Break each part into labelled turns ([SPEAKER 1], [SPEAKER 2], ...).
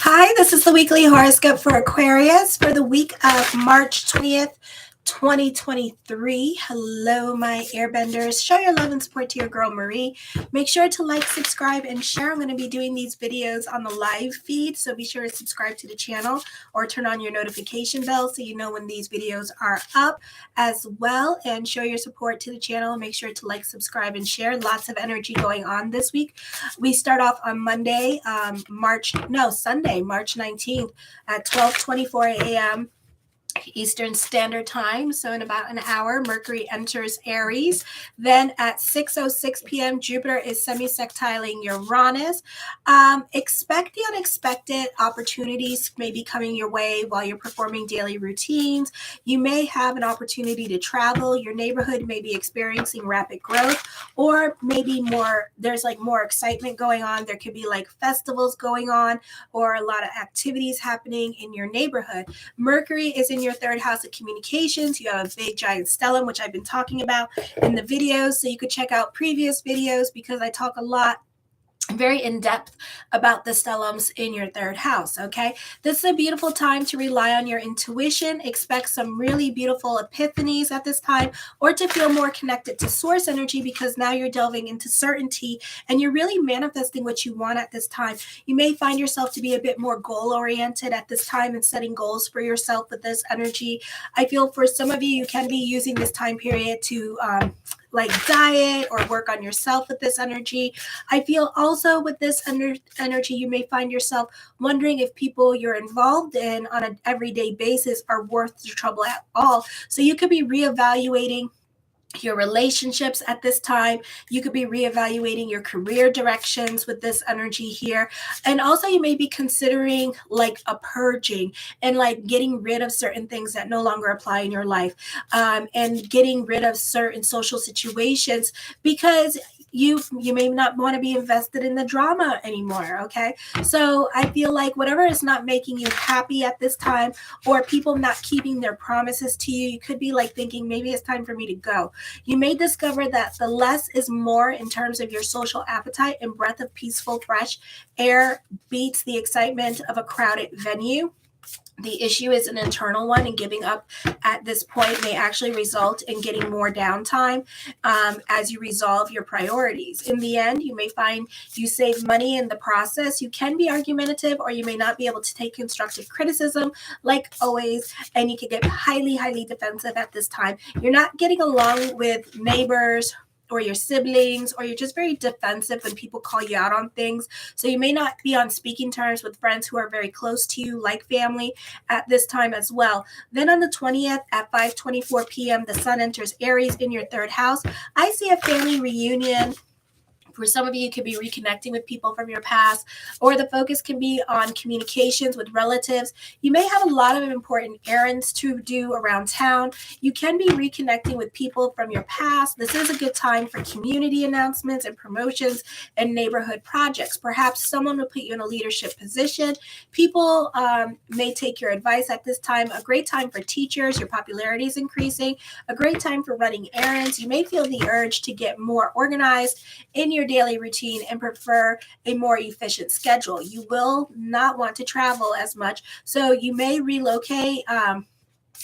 [SPEAKER 1] Hi, this is the weekly horoscope for Aquarius for the week of March 20th, 2023. Hello, my airbenders. Show your love and support to your girl, Marie. Make sure to like, subscribe, and share. I'm going to be doing these videos on the live feed, so be sure to subscribe to the channel or turn on your notification bell so you know when these videos are up as well. And show your support to the channel. Make sure to like, subscribe, and share. Lots of energy going on this week. We start off on Monday, Sunday, March 19th at 12:24 a.m. Eastern Standard Time. So in about an hour, Mercury enters Aries. Then at 6:06 p.m., Jupiter is semi-sextiling Uranus. Expect the unexpected opportunities may be coming your way while you're performing daily routines. You may have an opportunity to travel. Your neighborhood may be experiencing rapid growth, or maybe there's more excitement going on. There could be like festivals going on or a lot of activities happening in your neighborhood. Mercury is in your third house of communications. You have a big giant stellium, which I've been talking about in the videos. So you could check out previous videos because I talk a lot very in-depth about the stelliums in your third house. Okay, this is a beautiful time to rely on your intuition. Expect some really beautiful epiphanies at this time, or to feel more connected to source energy, because now you're delving into certainty and you're really manifesting what you want at this time. You may find yourself to be a bit more goal-oriented at this time and setting goals for yourself with this energy. I feel for some of you can be using this time period to diet or work on yourself with this energy. I feel also with this energy, you may find yourself wondering if people you're involved in on an everyday basis are worth the trouble at all. So you could be reevaluating your relationships at this time. You could be reevaluating your career directions with this energy here. And also you may be considering like a purging and like getting rid of certain things that no longer apply in your life, and getting rid of certain social situations because you may not want to be invested in the drama anymore. Okay, so I feel like whatever is not making you happy at this time, or people not keeping their promises to you, you could be like thinking maybe it's time for me to go. You may discover that the less is more in terms of your social appetite, and breath of peaceful, fresh air beats the excitement of a crowded venue. The issue is an internal one, and giving up at this point may actually result in getting more downtime as you resolve your priorities. In the end, you may find you save money in the process. You can be argumentative, or you may not be able to take constructive criticism like always, and you can get highly, highly defensive at this time. You're not getting along with neighbors or your siblings, or you're just very defensive when people call you out on things. So you may not be on speaking terms with friends who are very close to you, like family, at this time as well. Then on the 20th at 5:24 p.m., the sun enters Aries in your third house. I see a family reunion. For some of you, you could be reconnecting with people from your past, or the focus can be on communications with relatives. You may have a lot of important errands to do around town. You can be reconnecting with people from your past. This is a good time for community announcements and promotions and neighborhood projects. Perhaps someone will put you in a leadership position. People may take your advice at this time. A great time for teachers. Your popularity is increasing. A great time for running errands. You may feel the urge to get more organized in your daily routine and prefer a more efficient schedule. You will not want to travel as much, so you may relocate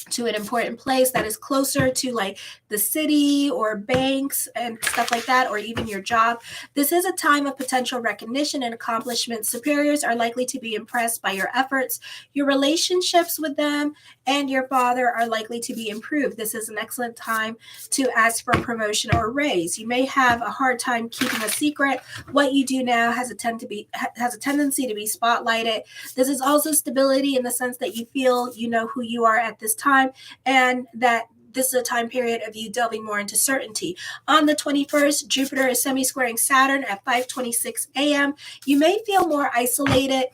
[SPEAKER 1] to an important place that is closer to like the city or banks and stuff like that, or even your job. This is a time of potential recognition and accomplishment. Superiors are likely to be impressed by your efforts. Your relationships with them and your father are likely to be improved. This is an excellent time to ask for a promotion or a raise. You may have a hard time keeping a secret. What you do now has a tendency to be spotlighted. This is also stability in the sense that you feel you know who you are at this time, and that this is a time period of you delving more into certainty. On the 21st, Jupiter is semi-squaring Saturn at 5:26 a.m. You may feel more isolated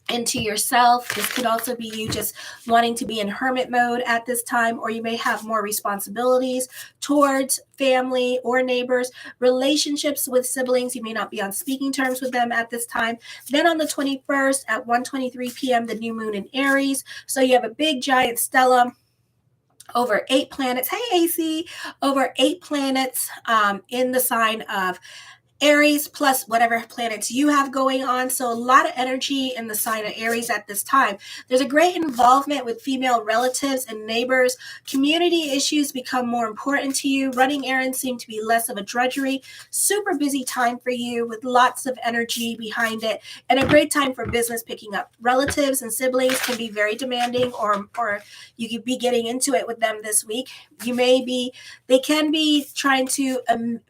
[SPEAKER 1] into yourself. This could also be you just wanting to be in hermit mode at this time, or you may have more responsibilities towards family or neighbors. Relationships with siblings, you may not be on speaking terms with them at this time. Then on the 21st at 1:23 p.m., the new moon in Aries. So you have a big giant stellium over 8 planets. Hey, AC, over 8 planets in the sign of Aries plus whatever planets you have going on. So a lot of energy in the sign of Aries at this time. There's a great involvement with female relatives and neighbors. Community issues become more important to you. Running errands seem to be less of a drudgery. Super busy time for you with lots of energy behind it, and a great time for business picking up. Relatives and siblings can be very demanding, or you could be getting into it with them this week. They can be trying to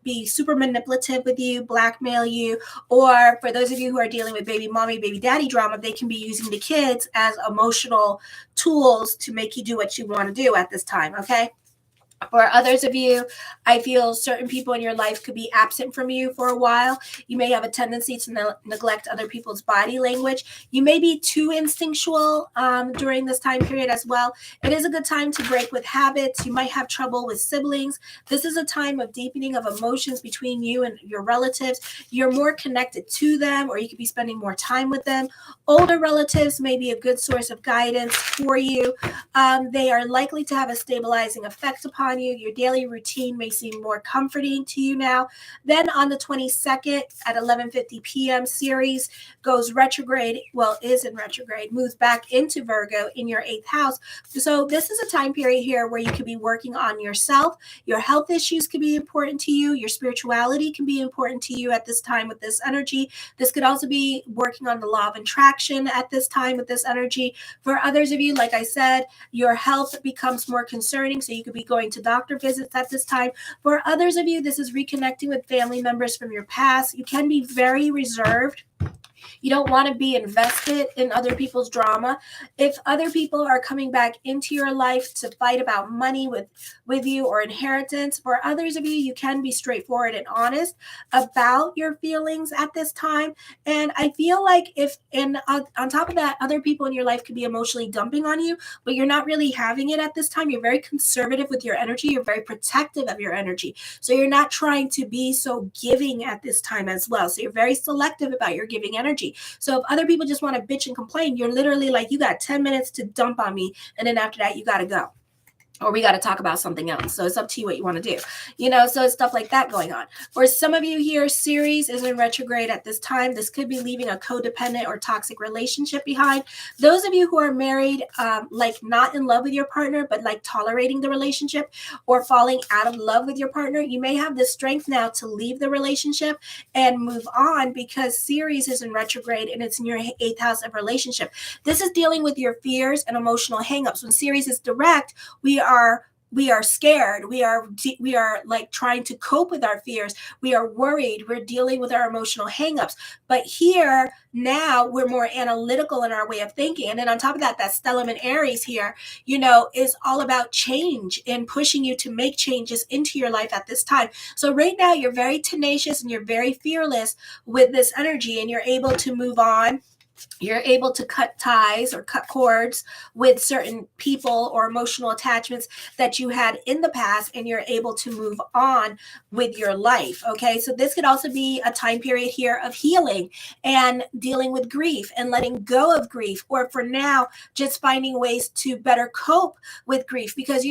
[SPEAKER 1] be super manipulative with you, blackmail you, or for those of you who are dealing with baby mommy, baby daddy drama, they can be using the kids as emotional tools to make you do what you want to do at this time, okay? For others of you, I feel certain people in your life could be absent from you for a while. You may have a tendency to neglect other people's body language. You may be too instinctual during this time period as well. It is a good time to break with habits. You might have trouble with siblings. This is a time of deepening of emotions between you and your relatives. You're more connected to them, or you could be spending more time with them. Older relatives may be a good source of guidance for you. They are likely to have a stabilizing effect upon you. Your daily routine may seem more comforting to you now. Then on the 22nd at 11:50 p.m., Ceres goes retrograde, is in retrograde, moves back into Virgo in your 8th house. So this is a time period here where you could be working on yourself. Your health issues could be important to you. Your spirituality can be important to you at this time with this energy. This could also be working on the law of attraction at this time with this energy. For others of you, like I said, your health becomes more concerning, so you could be going to doctor visits at this time. For others of you, this is reconnecting with family members from your past. You can be very reserved. You don't want to be invested in other people's drama. If other people are coming back into your life to fight about money with you or inheritance, for others of you, you can be straightforward and honest about your feelings at this time. And I feel like on top of that, other people in your life could be emotionally dumping on you, but you're not really having it at this time. You're very conservative with your energy. You're very protective of your energy. So you're not trying to be so giving at this time as well. So you're very selective about your giving energy. So if other people just want to bitch and complain, you're literally like, you got 10 minutes to dump on me, and then after that, you got to go. Or we got to talk about something else. So it's up to you what you want to do. So it's stuff like that going on. For some of you here, Ceres is in retrograde at this time. This could be leaving a codependent or toxic relationship behind. Those of you who are married, like not in love with your partner, but like tolerating the relationship or falling out of love with your partner, you may have the strength now to leave the relationship and move on, because Ceres is in retrograde and it's in your 8th house of relationship. This is dealing with your fears and emotional hangups. When Ceres is direct, we are scared. We are like trying to cope with our fears. We are worried. We're dealing with our emotional hangups. But here now we're more analytical in our way of thinking. And then on top of that, that stellium in Aries here, is all about change and pushing you to make changes into your life at this time. So right now you're very tenacious and you're very fearless with this energy, and you're able to move on. You're able to cut ties or cut cords with certain people or emotional attachments that you had in the past, and you're able to move on with your life. Okay, so this could also be a time period here of healing and dealing with grief and letting go of grief, or for now, just finding ways to better cope with grief, because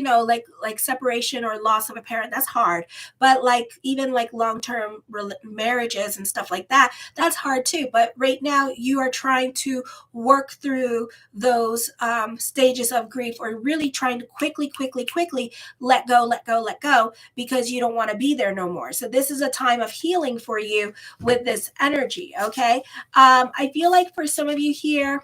[SPEAKER 1] like separation or loss of a parent, that's hard. But even long-term marriages and stuff like that, that's hard too. But right now you are trying to work through those stages of grief, or really trying to quickly let go, because you don't want to be there no more. So this is a time of healing for you with this energy. Okay. I feel like for some of you here,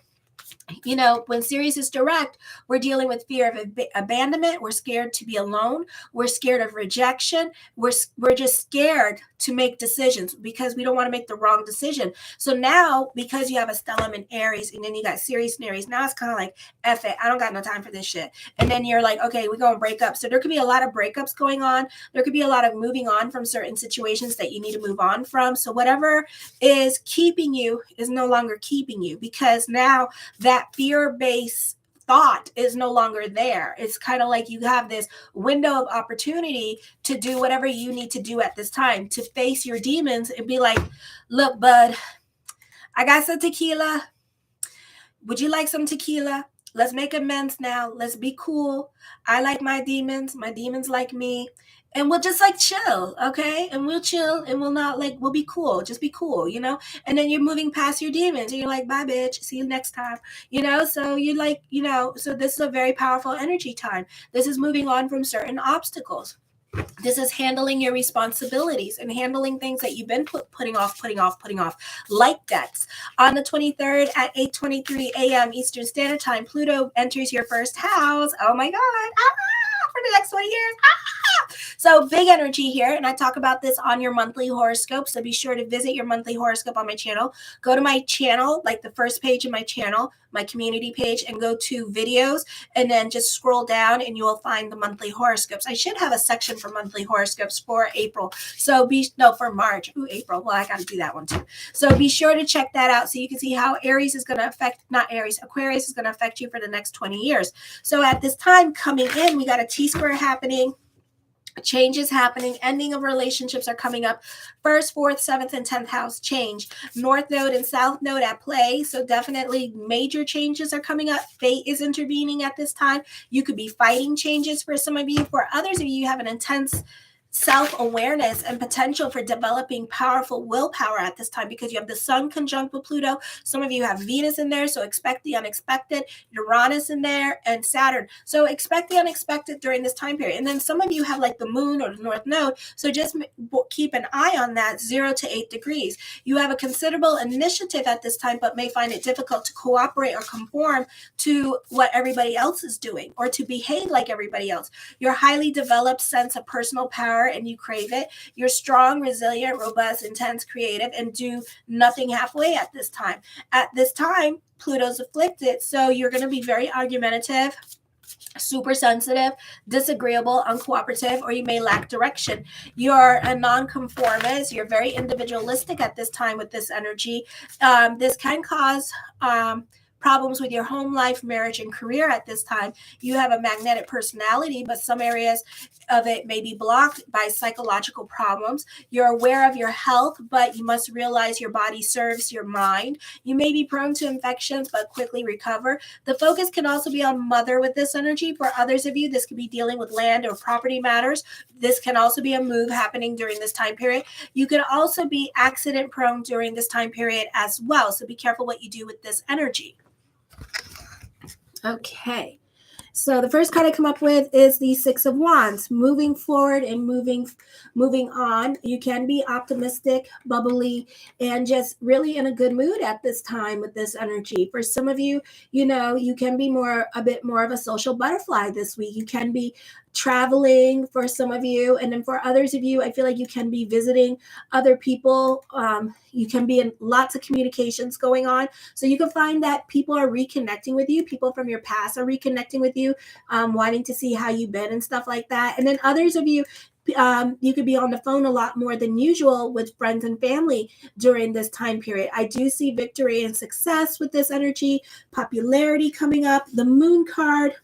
[SPEAKER 1] when Ceres is direct, we're dealing with fear of abandonment. We're scared to be alone. We're scared of rejection. We're just scared to make decisions because we don't want to make the wrong decision. So now, because you have a stellium in Aries, and then you got Ceres in Aries, now it's kind of like, F it, I don't got no time for this shit. And then you're like, okay, we're going to break up. So there could be a lot of breakups going on. There could be a lot of moving on from certain situations that you need to move on from. So whatever is keeping you is no longer keeping you, because now that fear-based thought is no longer there. It's kind of like you have this window of opportunity to do whatever you need to do at this time, to face your demons and be like, look, bud, I got some tequila. Would you like some tequila? Let's make amends now. Let's be cool. I like my demons like me. And we'll just like chill, okay? And we'll chill and we'll not like, we'll be cool. Just be cool, you know? And then you're moving past your demons and you're like, bye, bitch. See you next time, you know? So you like, you know, so this is a very powerful energy time. This is moving on from certain obstacles. This is handling your responsibilities and handling things that you've been putting off, like debts. On the 23rd at 8:23 a.m. Eastern Standard Time, Pluto enters your first house. Oh my God. For the next 20 years. So big energy here. And I talk about this on your monthly horoscope. So be sure to visit your monthly horoscope on my channel. Go to my channel, like the first page of my channel, my community page, and go to videos, and then just scroll down and you will find the monthly horoscopes. I should have a section for monthly horoscopes for April. For March. Ooh, April. Well, I got to do that one too. So be sure to check that out so you can see how Aquarius is going to affect you for the next 20 years. So at this time coming in, we got a T-square happening. Changes happening, ending of relationships are coming up. First, fourth, seventh, and 10th house change. North node and south node at play. So definitely major changes are coming up. Fate is intervening at this time. You could be fighting changes for some of you. For others of you, you have an intense self-awareness and potential for developing powerful willpower at this time because you have the sun conjunct with Pluto. Some of you have Venus in there, so expect the unexpected. Uranus in there and Saturn. So expect the unexpected during this time period. And then some of you have like the moon or the north node, so just keep an eye on that, 0 to 8 degrees. You have a considerable initiative at this time, but may find it difficult to cooperate or conform to what everybody else is doing or to behave like everybody else. Your highly developed sense of personal power and you crave it. You're strong, resilient, robust, intense, creative, and do nothing halfway at this time. At this time, Pluto's afflicted, so you're going to be very argumentative, super sensitive, disagreeable, uncooperative, or you may lack direction. You're a nonconformist. You're very individualistic at this time with this energy. This can cause problems with your home life, marriage, and career at this time. You have a magnetic personality, but some areas of it may be blocked by psychological problems. You're aware of your health, but you must realize your body serves your mind. You may be prone to infections, but quickly recover. The focus can also be on mother with this energy. For others of you, this could be dealing with land or property matters. This can also be a move happening during this time period. You could also be accident prone during this time period as well. So be careful what you do with this energy. Okay, so the first card I come up with is the Six of Wands. Moving forward and moving on. You can be optimistic, bubbly, and just really in a good mood at this time with this energy. For some of you, you know, you can be a bit more of a social butterfly this week. You can be traveling for some of you, and then for others of you, I feel like you can be visiting other people. You can be in lots of communications going on, so you can find that people are reconnecting with you. People from your past are reconnecting with you, wanting to see how you've been and stuff like that. And then others of you, you could be on the phone a lot more than usual with friends and family during this time period. I do see victory and success with this energy, popularity coming up. The Moon card,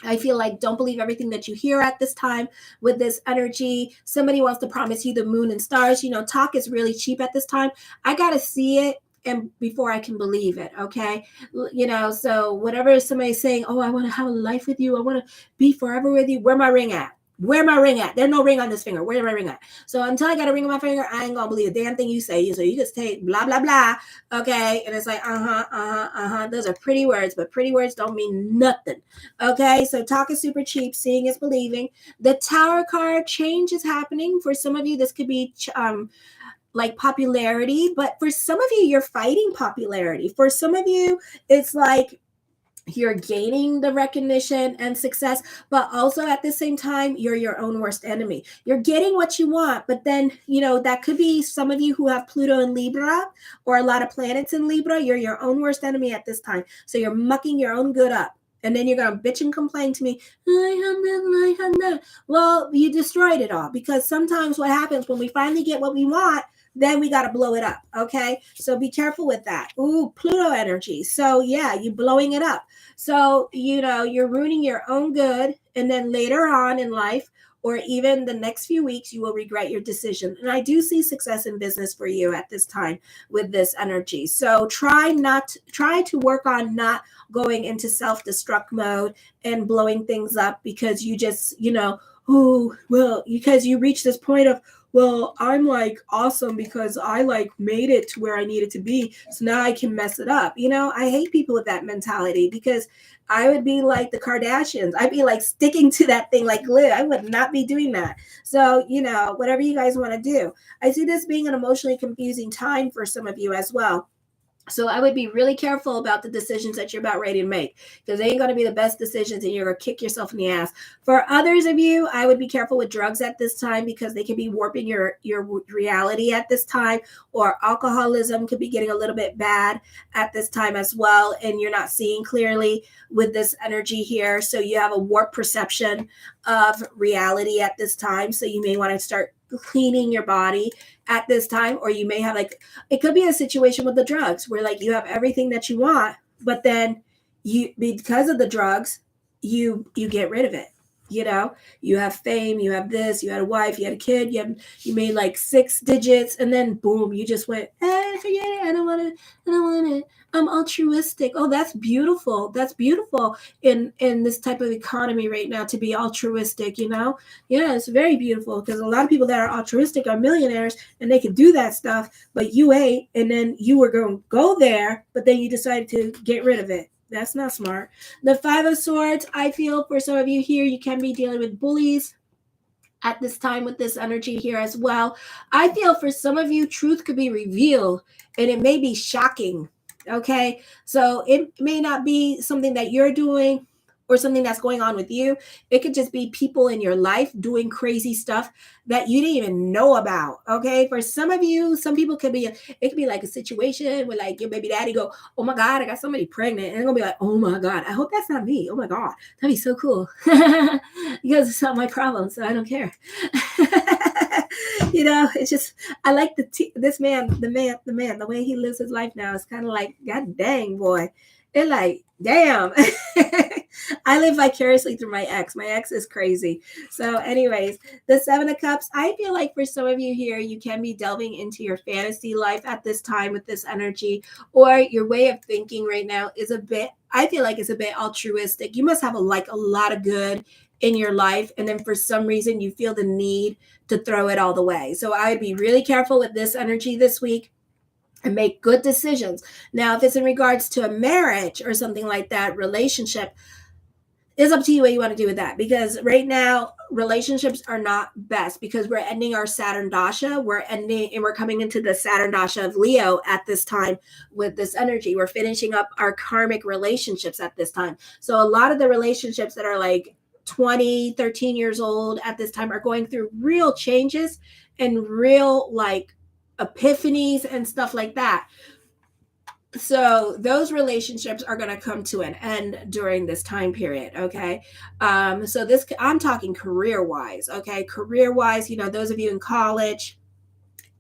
[SPEAKER 1] I feel like don't believe everything that you hear at this time with this energy. Somebody wants to promise you the moon and stars. You know, talk is really cheap at this time. I got to see it and before I can believe it. Okay. You know, so whatever somebody's saying, oh, I want to have a life with you. I want to be forever with you. Where my ring at? Where my ring at? There's no ring on this finger. Where's my ring at? So until I got a ring on my finger, I ain't gonna believe a damn thing you say. So you just take blah, blah, blah. Okay. And it's like, those are pretty words, but pretty words don't mean nothing. Okay. So talk is super cheap. Seeing is believing. The Tower card, change is happening. For some of you, this could be like popularity, but for some of you, you're fighting popularity. For some of you, it's like you're gaining the recognition and success, but also at the same time, you're your own worst enemy. You're getting what you want, but then, you know, that could be some of you who have Pluto in Libra or a lot of planets in Libra. You're your own worst enemy at this time. So you're mucking your own good up. And then you're going to bitch and complain to me. I had that. Well, you destroyed it all, because sometimes what happens when we finally get what we want, then we got to blow it up. Okay. So be careful with that. Ooh, Pluto energy. So yeah, you're blowing it up. So, you know, you're ruining your own good. And then later on in life, or even the next few weeks, you will regret your decision. And I do see success in business for you at this time with this energy. So try to work on not going into self-destruct mode and blowing things up because you just, because you reach this point of, well, I'm like awesome because I like made it to where I needed to be. So now I can mess it up. I hate people with that mentality because I would be like the Kardashians. I'd be like sticking to that thing like glue. I would not be doing that. So, whatever you guys want to do. I see this being an emotionally confusing time for some of you as well. So I would be really careful about the decisions that you're about ready to make because they ain't going to be the best decisions and you're going to kick yourself in the ass. For others of you, I would be careful with drugs at this time because they can be warping your reality at this time, or alcoholism could be getting a little bit bad at this time as well. And you're not seeing clearly with this energy here. So you have a warped perception of reality at this time. So you may want to start cleaning your body at this time, or you may have it could be a situation with the drugs where you have everything that you want, but then because of the drugs, you get rid of it. You have fame, you have this, you had a wife, you had a kid, you made 6 digits, and then boom, you just went, forget it, I don't want it. I'm altruistic. Oh, that's beautiful. That's beautiful in this type of economy right now to be altruistic, Yeah, it's very beautiful because a lot of people that are altruistic are millionaires and they can do that stuff, but you ain't, and then you were going to go there, but then you decided to get rid of it. That's not smart. The 5 of Swords, I feel for some of you here, you can be dealing with bullies at this time with this energy here as well. I feel for some of you, truth could be revealed and it may be shocking. Okay. So it may not be something that you're doing or something that's going on with you. It could just be people in your life doing crazy stuff that you didn't even know about. Okay. For some of you, some people it could be like a situation where your baby daddy go, oh my God, I got somebody pregnant. And they're going to be like, oh my God, I hope that's not me. Oh my God, that'd be so cool. Because it's not my problem. So I don't care. It's just, I like this man, the way he lives his life now. It's kind of like, God dang, boy. It's damn. I live vicariously through my ex. My ex is crazy. So anyways, the 7 of Cups, I feel like for some of you here, you can be delving into your fantasy life at this time with this energy, or your way of thinking right now is I feel like it's a bit altruistic. You must have a lot of good in your life. And then for some reason you feel the need to throw it all the way. So I would be really careful with this energy this week and make good decisions. Now, if it's in regards to a marriage or something like that, relationship, it's up to you what you want to do with that, because right now relationships are not best because we're ending our Saturn Dasha. We're coming into the Saturn Dasha of Leo at this time with this energy. We're finishing up our karmic relationships at this time. So a lot of the relationships that are 20, 13 years old at this time are going through real changes and real epiphanies and stuff like that. So those relationships are going to come to an end during this time period. Okay. So I'm talking career wise. Okay. Career wise, those of you in college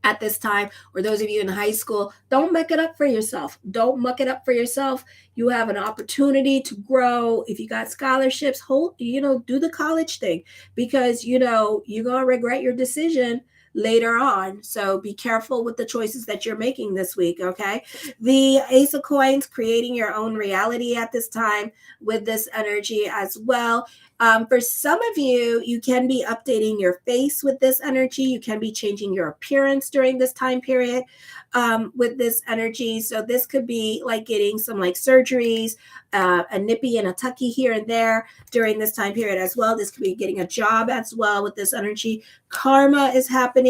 [SPEAKER 1] at this time, or those of you in high school, don't muck it up for yourself. Don't muck it up for yourself. You have an opportunity to grow. If you got scholarships, do the college thing, because, you're going to regret your decision later on. So be careful with the choices that you're making this week. Okay. The Ace of Coins, creating your own reality at this time with this energy as well. For some of you, you can be updating your face with this energy. You can be changing your appearance during this time period with this energy. So this could be getting some surgeries, a nippy and a tucky here and there during this time period as well. This could be getting a job as well with this energy. Karma is happening.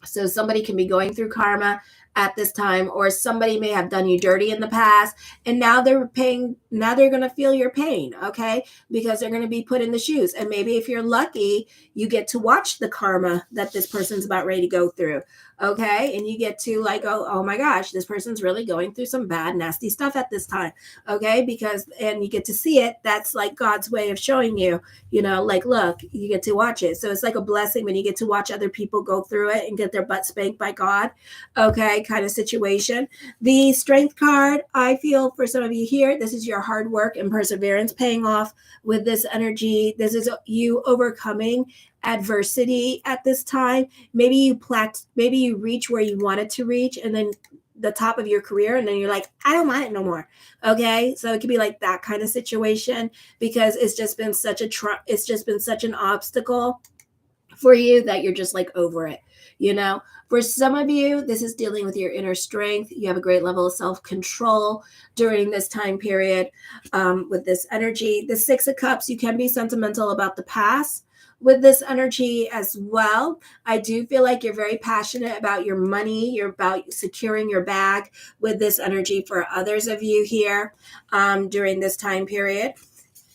[SPEAKER 1] So somebody can be going through karma at this time, or somebody may have done you dirty in the past, and now they're going to feel your pain. Okay. Because they're going to be put in the shoes. And maybe if you're lucky, you get to watch the karma that this person's about ready to go through. Okay. And you get to oh my gosh, this person's really going through some bad, nasty stuff at this time. Okay. And you get to see it. That's God's way of showing you, look, you get to watch it. So it's a blessing when you get to watch other people go through it and get their butt spanked by God. Okay. Kind of situation. The Strength card, I feel for some of you here, this is your hard work and perseverance paying off with this energy. This is you overcoming adversity at this time. Maybe you reach where you wanted to reach, and then the top of your career, and then you're like, I don't want it no more. Okay, so it could be like that kind of situation, because it's just been such an obstacle for you that you're just like over it. For some of you, this is dealing with your inner strength. You have a great level of self-control during this time period. With this energy, the Six of Cups, you can be sentimental about the past with this energy as well. I do feel like you're very passionate about your money. You're about securing your bag with this energy for others of you here during this time period.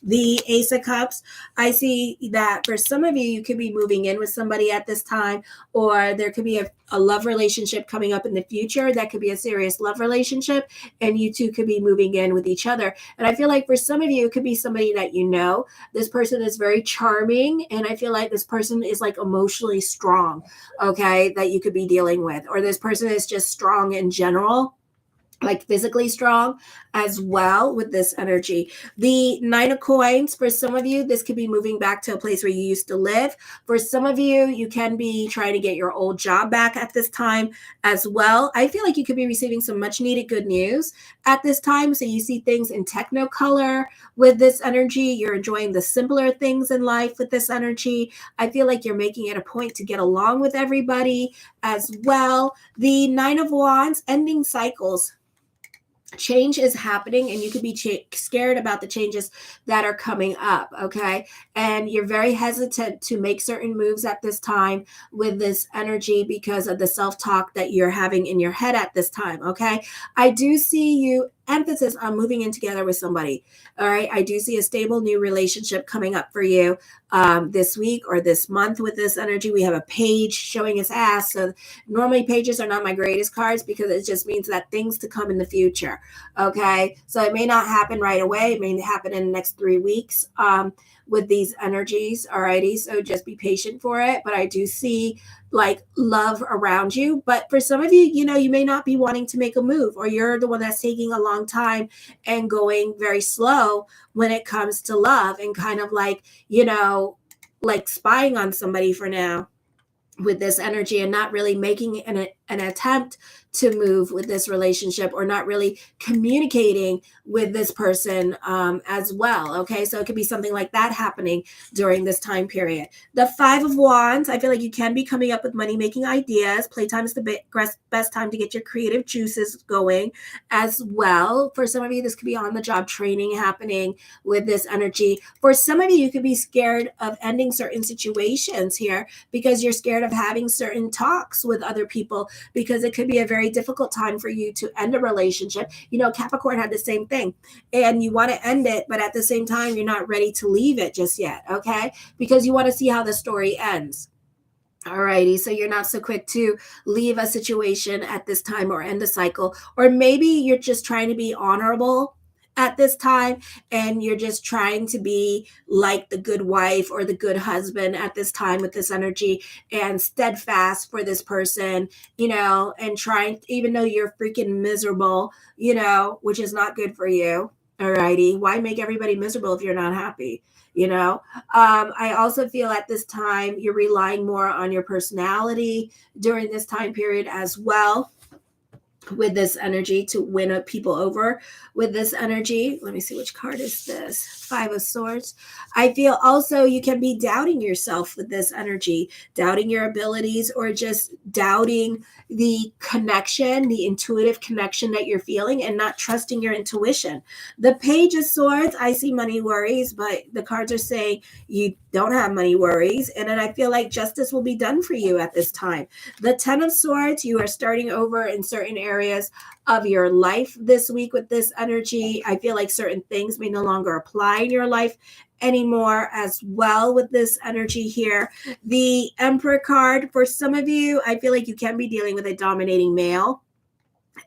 [SPEAKER 1] The Ace of Cups, I see that for some of you, you could be moving in with somebody at this time, or there could be a love relationship coming up in the future. That could be a serious love relationship, and you two could be moving in with each other. And I feel like for some of you, it could be somebody that you know. This person is very charming, and I feel like this person is like emotionally strong, okay, that you could be dealing with. Or this person is just strong in general, like physically strong as well with this energy. The Nine of Coins, for some of you, this could be moving back to a place where you used to live. For some of you, you can be trying to get your old job back at this time as well. I feel like you could be receiving some much needed good news at this time. So you see things in technicolor with this energy. You're enjoying the simpler things in life with this energy. I feel like you're making it a point to get along with everybody as well. The Nine of Wands, ending cycles. Change is happening, and you could be scared about the changes that are coming up, okay? And you're very hesitant to make certain moves at this time with this energy because of the self-talk that you're having in your head at this time, okay? I do see you emphasis on moving in together with somebody, all right? I do see a stable new relationship coming up for you this week or this month with this energy. We have a page showing its ass. So normally pages are not my greatest cards because it just means that things to come in the future, okay? So it may not happen right away. It may happen in the next 3 weeks with these energies, alrighty? So just be patient for it. But I do see like love around you. But for some of you, you may not be wanting to make a move, or you're the one that's taking a long time and going very slow when it comes to love, and kind of like, like spying on somebody for now with this energy, and not really making an attempt to move with this relationship, or not really communicating with this person as well, okay? So it could be something like that happening during this time period. The Five of Wands, I feel like you can be coming up with money-making ideas. Playtime is the best time to get your creative juices going as well. For some of you, this could be on-the-job training happening with this energy. For some of you, you could be scared of ending certain situations here because you're scared of having certain talks with other people, because it could be a very difficult time for you to end a relationship. Capricorn had the same thing, and you want to end it, but at the same time, you're not ready to leave it just yet, okay? Because you want to see how the story ends. Alrighty, so you're not so quick to leave a situation at this time or end a cycle. Or maybe you're just trying to be honorable at this time, and you're just trying to be like the good wife or the good husband at this time with this energy, and steadfast for this person, and trying, even though you're freaking miserable, which is not good for you. Alrighty, why make everybody miserable if you're not happy? I also feel at this time you're relying more on your personality during this time period as well, with this energy, to win people over with this energy. Let me see, which card is this? Five of Swords. I feel also you can be doubting yourself with this energy, doubting your abilities, or just doubting the connection, the intuitive connection that you're feeling, and not trusting your intuition. The Page of Swords, I see money worries, but the cards are saying you don't have money worries. And then I feel like justice will be done for you at this time. The Ten of Swords, you are starting over in certain areas of your life this week with this energy. I feel like certain things may no longer apply in your life anymore as well with this energy here. The Emperor card, for some of you, I feel like you can be dealing with a dominating male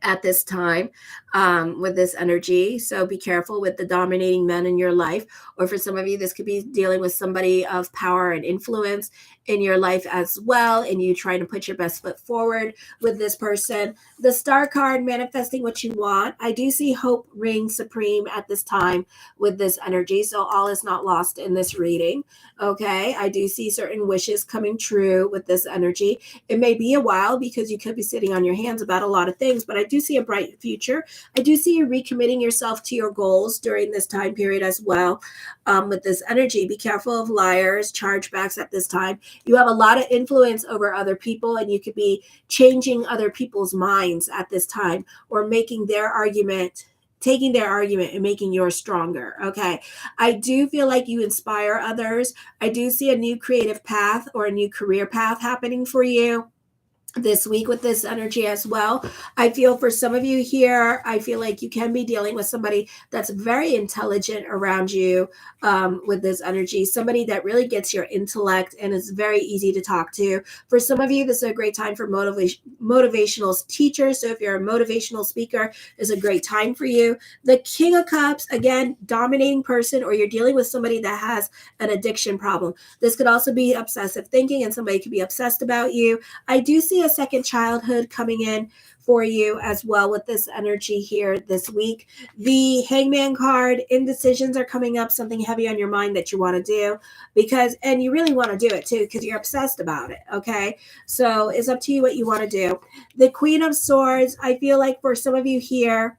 [SPEAKER 1] at this time. with this energy. So be careful with the dominating men in your life. Or for some of you, this could be dealing with somebody of power and influence in your life as well, and you trying to put your best foot forward with this person. The Star card, manifesting what you want. I do see hope reign supreme at this time with this energy. So all is not lost in this reading. Okay. I do see certain wishes coming true with this energy. It may be a while because you could be sitting on your hands about a lot of things, but I do see a bright future. I do see you recommitting yourself to your goals during this time period as well. With this energy, be careful of liars, chargebacks at this time. You have a lot of influence over other people, and you could be changing other people's minds at this time, or making their argument, taking their argument and making yours stronger. Okay. I do feel like you inspire others. I do see a new creative path or a new career path happening for you this week with this energy as well. I feel for some of you here, I feel like you can be dealing with somebody that's very intelligent around you with this energy, somebody that really gets your intellect and is very easy to talk to. For some of you, this is a great time for motivational teachers. So if you're a motivational speaker, it's a great time for you. The King of Cups, again, dominating person, or you're dealing with somebody that has an addiction problem. This could also be obsessive thinking, and somebody could be obsessed about you. I do see a second childhood coming in for you as well with this energy here this week. The Hangman card, indecisions are coming up, something heavy on your mind that you want to do and you really want to do it too because you're obsessed about it. Okay. So it's up to you what you want to do. The Queen of Swords, I feel like for some of you here,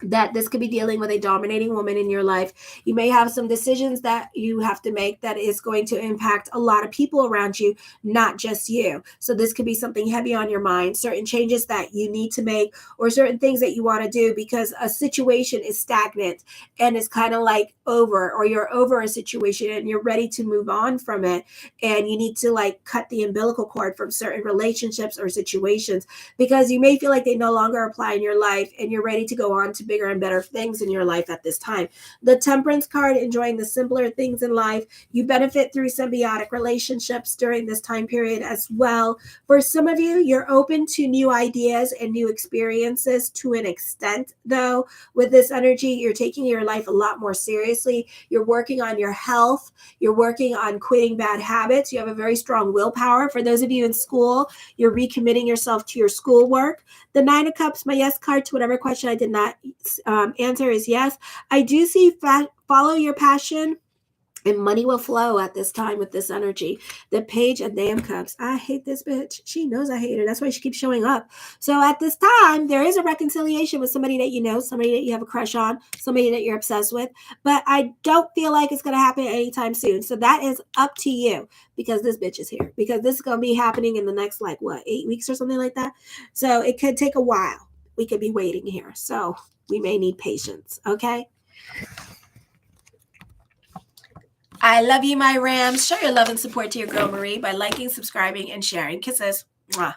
[SPEAKER 1] that this could be dealing with a dominating woman in your life. You may have some decisions that you have to make that is going to impact a lot of people around you, not just you. So this could be something heavy on your mind, certain changes that you need to make, or certain things that you want to do because a situation is stagnant and it's kind of like over, or you're over a situation and you're ready to move on from it. And you need to like cut the umbilical cord from certain relationships or situations because you may feel like they no longer apply in your life and you're ready to go on to bigger and better things in your life at this time. The Temperance card, enjoying the simpler things in life. You benefit through symbiotic relationships during this time period as well. For some of you, you're open to new ideas and new experiences to an extent, though. With this energy, you're taking your life a lot more seriously. You're working on your health. You're working on quitting bad habits. You have a very strong willpower. For those of you in school, you're recommitting yourself to your schoolwork. The Nine of Cups, my yes card to whatever question I did not answer is yes. I do see follow your passion and money will flow at this time with this energy. The Page of Damn Cups. I hate this bitch. She knows I hate her. That's why she keeps showing up. So at this time, there is a reconciliation with somebody that you know, somebody that you have a crush on, somebody that you're obsessed with. But I don't feel like it's going to happen anytime soon. So that is up to you because this bitch is here. Because this is going to be happening in the next, 8 weeks or something like that. So it could take a while. We could be waiting here. So we may need patience. Okay? I love you, my Rams. Show your love and support to your girl, Marie, by liking, subscribing, and sharing. Kisses. Mwah.